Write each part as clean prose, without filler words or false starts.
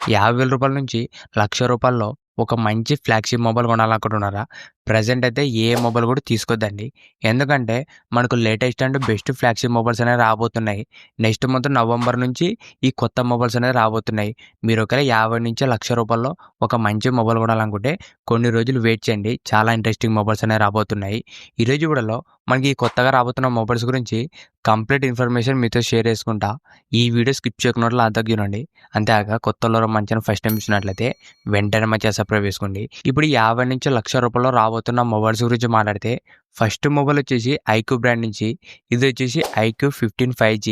రూ. 50,000 నుంచి రూ. 1,00,000 ఒక మంచి ఫ్లాగ్‌షిప్ మొబైల్ కొనాలనుకుంటున్నారా? ప్రెజెంట్ అయితే ఏ మొబైల్ కూడా తీసుకోద్దండి. ఎందుకంటే మనకు latest and best flagship mobiles అనేవి రాబోతున్నాయి. నెక్స్ట్ మంత్ నవంబర్ నుంచి ఈ కొత్త మొబైల్స్ అనేవి రాబోతున్నాయి. మీరు ఒకవేళ 50,000-1,00,000 ఒక మంచి మొబైల్ కొనాలనుకుంటే కొన్ని రోజులు వెయిట్ చేయండి. చాలా ఇంట్రెస్టింగ్ మొబైల్స్ అనేవి రాబోతున్నాయి. ఈరోజు వీడియోలో మనకి ఈ కొత్తగా రాబోతున్న మొబైల్స్ గురించి కంప్లీట్ ఇన్ఫర్మేషన్ మీతో షేర్ చేసుకుంటా. ఈ వీడియో స్కిప్ చేయకుండా అంతా చూడండి. అంతేకాక కొత్తలో మన ఛానల్ ఫస్ట్ టైం చూసినట్లయితే వెంటనే మన ఛానల్ సబ్స్క్రైబ్ చేసుకోండి. ఇప్పుడు 50,000-1,00,000 రాబోతున్న మొబైల్స్ గురించి మాట్లాడితే ఫస్ట్ మొబైల్ వచ్చేసి ఐక్యూ బ్రాండ్ నుంచి ఇది వచ్చేసి ఐక్యూ 15 5G.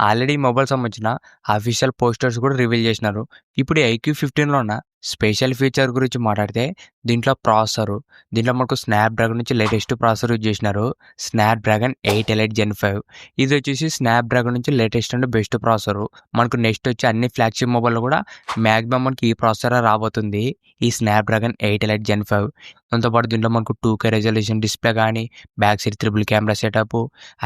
ఆల్రెడీ ఈ మొబైల్ సంబంధించిన అఫీషియల్ పోస్టర్స్ కూడా రివీల్ చేసినారు. ఇప్పుడు ఐక్యూ 15లో ఉన్న స్పెషల్ ఫీచర్ గురించి మాట్లాడితే దీంట్లో మనకు స్నాప్‌డ్రాగన్ నుంచి లేటెస్ట్ ప్రాసెసర్ యూజ్ చేసినారు. స్నాప్‌డ్రాగన్ 8 ఎలైట్ జెన్ 5. ఇది వచ్చేసి స్నాప్‌డ్రాగన్ నుంచి లేటెస్ట్ అండ్ బెస్ట్ ప్రాసెసర్. మనకు నెక్స్ట్ వచ్చి అన్ని ఫ్లాగ్‌షిప్ మొబైల్లో కూడా మాక్సిమం మనకి ఈ ప్రాసెసర్ రాబోతుంది. ఈ స్నాప్‌డ్రాగన్ 8 ఎలైట్ జెన్ 5. దాంతోపాటు దీంట్లో మనకు 2K రెజల్యూషన్ డిస్ప్లే కానీ, back side triple camera setup,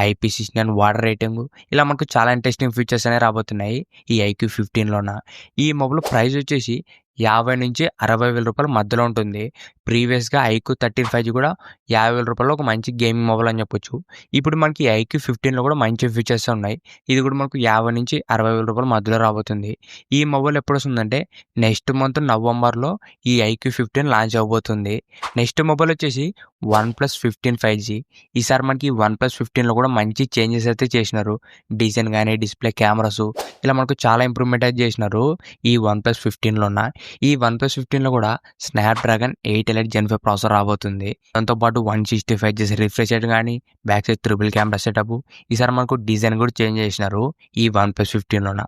IP69 water rating, ఇలా మనకు చాలా ఇంట్రెస్టింగ్ ఫీచర్స్ అనేవి రాబోతున్నాయి ఈ ఐక్యూ 15లోన. ఈ మొబైల్ ప్రైస్ వచ్చేసి 50,000-60,000 మధ్యలో ఉంటుంది. ప్రీవియస్‌గా ఐక్యూ 13 5G కూడా 50,000 ఒక మంచి గేమింగ్ మొబైల్ అని చెప్పొచ్చు. ఇప్పుడు మనకి ఐక్యూ 15లో కూడా మంచి ఫీచర్స్ ఉన్నాయి. ఇది కూడా మనకు 50,000-60,000 మధ్యలో రాబోతుంది. ఈ మొబైల్ ఎప్పుడు వస్తుందంటే నెక్స్ట్ మంత్ నవంబర్లో ఈ ఐక్యూ 15 లాంచ్ అవబోతుంది. నెక్స్ట్ మొబైల్ వచ్చేసి OnePlus 15 5G. ఈసారి మనకి OnePlus 15లో కూడా మంచి చేంజెస్ అయితే చేసినారు. డిజైన్ కానీ, డిస్ప్లే, కెమెరాస్, ఇలా మనకు చాలా ఇంప్రూవ్‌మెంట్ అయితే చేసినారు ఈ OnePlus 15లోన. ఈ OnePlus 15లో కూడా స్నాప్‌డ్రాగన్ 8 ఎలైట్ జెన్ 5 ప్రాసెసర్ రాబోతుంది. దాంతోపాటు 165Hz రిఫ్రెష్ రేట్ కానీ, back side triple camera setup, ఈసారి మనకు డిజైన్ కూడా చేంజ్ చేసినారు ఈ OnePlus 15లోన.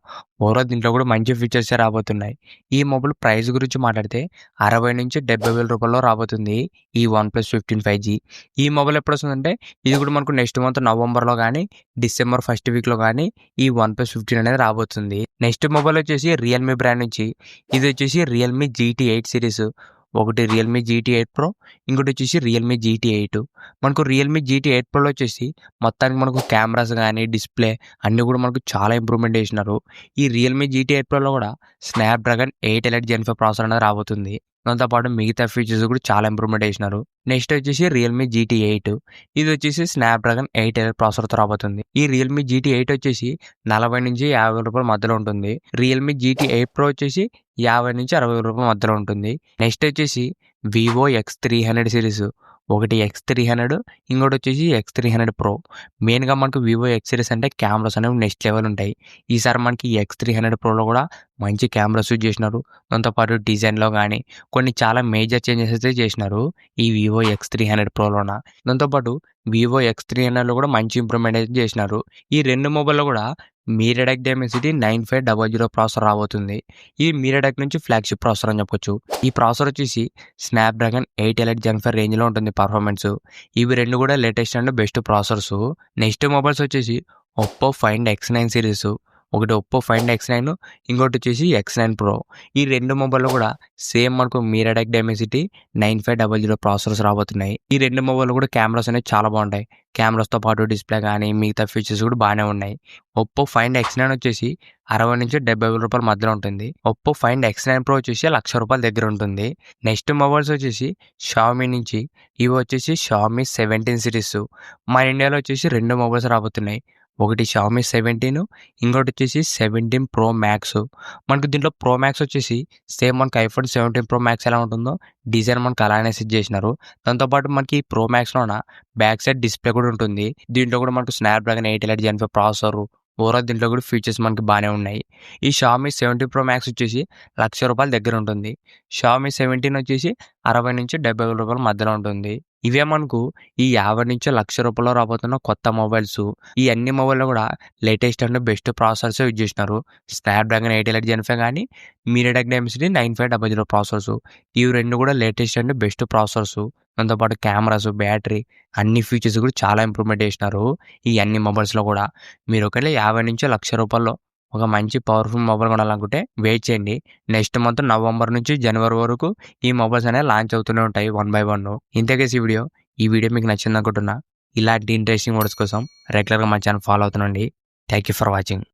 ఓవరాల్ దీంట్లో కూడా మంచి ఫీచర్సే రాబోతున్నాయి. ఈ మొబైల్ ప్రైస్ గురించి మాట్లాడితే 60,000-70,000 రాబోతుంది ఈ OnePlus 15 5G. ఈ మొబైల్ ఎప్పుడు వస్తుందంటే ఇది కూడా మనకు నెక్స్ట్ మంత్ నవంబర్లో కానీ, డిసెంబర్ ఫస్ట్ వీక్లో కానీ ఈ OnePlus 15 అనేది రాబోతుంది. నెక్స్ట్ మొబైల్ వచ్చేసి రియల్మీ బ్రాండ్ నుంచి ఇది వచ్చేసి రియల్మీ GT 8 సిరీస్. ఒకటి రియల్మీ GT 8 Pro, ఇంకోటి వచ్చేసి రియల్మీ GT 8. మనకు రియల్మీ GT 8 Proలో వచ్చేసి మొత్తానికి మనకు కెమెరాస్ కానీ, డిస్ప్లే అన్నీ కూడా మనకు చాలా ఇంప్రూవ్‌మెంట్ చేసినారు. ఈ రియల్మీ GT 8 Proలో కూడా స్నాప్‌డ్రాగన్ 8 ఎలైట్ జెన్ 5 ప్రాసెసర్ అనేది రాబోతుంది. దాంతోపాటు మిగతా ఫీచర్స్ కూడా చాలా ఇంప్రూవ్‌మెంట్ చేసినారు. నెక్స్ట్ వచ్చేసి రియల్మీ GT 8. ఇది వచ్చేసి స్నాప్‌డ్రాగన్ 8 ఎలైట్ ప్రాసెసర్తో రాబోతుంది. ఈ రియల్మీ GT 8 వచ్చేసి 40,000-50,000 మధ్యలో ఉంటుంది. రియల్మీ GT 8 Pro వచ్చేసి 50,000-60,000 మధ్యలో ఉంటుంది. నెక్స్ట్ వచ్చేసి వివో X300 సిరీస్. ఒకటి X300, ఇంకోటి వచ్చేసి X300 Pro. మెయిన్‌గా మనకు వివో X సిరీస్ అంటే కెమెరాస్ అనేవి నెక్స్ట్ లెవెల్ ఉంటాయి. ఈసారి మనకి X300 Proలో కూడా మంచి కెమెరాస్ యూజ్ చేసినారు. దాంతోపాటు డిజైన్‌లో కానీ కొన్ని చాలా మేజర్ చేంజెస్ అయితే చేసినారు ఈ వివో X300 Proలోన. దాంతోపాటు వివో X300లో కూడా మంచి ఇంప్రూవ్‌మెంట్ అయితే చేసినారు. ఈ రెండు మొబైల్‌లో కూడా మీడియాటెక్ డైమెన్సిటీ 9500 ప్రాసెసర్ రాబోతుంది. ఈ మీడియాటెక్ నుంచి ఫ్లాగ్‌షిప్ ప్రాసెసర్ అని చెప్పొచ్చు. ఈ ప్రాసెసర్ వచ్చేసి స్నాప్‌డ్రాగన్ 8 ఎలైట్ జెన్ 5 రేంజ్‌లో ఉంటుంది పర్ఫార్మెన్స్. ఇవి రెండు కూడా latest and best processors. Next mobiles వచ్చేసి ఒప్పో ఫైండ్ X9 సిరీస్. ఒకటి ఒప్పో ఫైండ్ X9, ఇంకోటి వచ్చేసి X9 Pro. ఈ రెండు మొబైల్లో కూడా సేమ్ మనకు మీడియాటెక్ డైమెన్సిటీ 9500 ప్రాసెసర్స్ రాబోతున్నాయి. ఈ రెండు మొబైల్లో కూడా కెమెరాస్ అనేవి చాలా బాగుంటాయి. కెమెరాస్తో పాటు డిస్ప్లే కానీ మిగతా ఫీచర్స్ కూడా బాగానే ఉన్నాయి. ఒప్పో ఫైండ్ X9 వచ్చేసి 60,000-70,000 మధ్యలో ఉంటుంది. ఒప్పో ఫైండ్ X9 Pro వచ్చేసి ₹1,00,000 దగ్గర ఉంటుంది. నెక్స్ట్ మొబైల్స్ వచ్చేసి షామీ నుంచి ఇవి వచ్చేసి షామీ 17 సిరీస్. మన ఇండియాలో వచ్చేసి రెండు మొబైల్స్ రాబోతున్నాయి. ఒకటి షామీ 17, ఇంకోటి వచ్చేసి 17 Pro Max. మనకు దీంట్లో Pro Max వచ్చేసి సేమ్ మనకి ఐఫోన్ 17 Pro Max ఎలా ఉంటుందో డిజైన్ మనకు అలానే సెట్ చేసినారు. దాంతోపాటు మనకి Pro Maxలోన బ్యాక్ సైడ్ డిస్ప్లే కూడా ఉంటుంది. దీంట్లో కూడా మనకు స్నాప్‌డ్రాగన్ 8 ఎలైట్ జెన్ 5 ప్రాసెసర్. ఓవరాల్ దీంట్లో కూడా ఫీచర్స్ మనకి బాగానే ఉన్నాయి. ఈ షామీ 17 Pro Max వచ్చేసి ₹1,00,000 దగ్గర ఉంటుంది. షామీ 17 వచ్చేసి 60,000-70,000 మధ్యలో ఉంటుంది. ఇవే మనకు ఈ 50,000-1,00,000 రాబోతున్న కొత్త మొబైల్స్. ఈ అన్ని మొబైల్లో కూడా latest and best processors use చేసినారు. స్నాప్‌డ్రాగన్ 8 ఎలైట్ జెన్ 5 కానీ, మీడియాటెక్ డైమెన్సిటీ 9500 ప్రాసెసర్స్. ఇవి రెండు కూడా లేటెస్ట్ అండ్ బెస్ట్ ప్రాసెసర్స్. దాంతోపాటు కెమెరాస్, బ్యాటరీ అన్ని ఫీచర్స్ కూడా చాలా ఇంప్రూవ్‌మెంట్ చేసినారు ఈ అన్ని మొబైల్స్‌లో కూడా. మీరు ఒకవేళ 50,000-1,00,000 ఒక మంచి పవర్ఫుల్ మొబైల్ కొనాలనుకుంటే వెయిట్ చేయండి. నెక్స్ట్ మంత్ నవంబర్ నుంచి జనవరి వరకు ఈ మొబైల్స్ అనేవి లాంచ్ అవుతూనే ఉంటాయి వన్ బై వన్. ఇంతకే ఈ వీడియో మీకు నచ్చింది అనుకుంటున్నా. ఇలాంటి ఇంట్రెస్టింగ్ వీడియోస్ కోసం రెగ్యులర్గా మా ఛానల్ ఫాలో అవుతుండండి. Thank you for watching.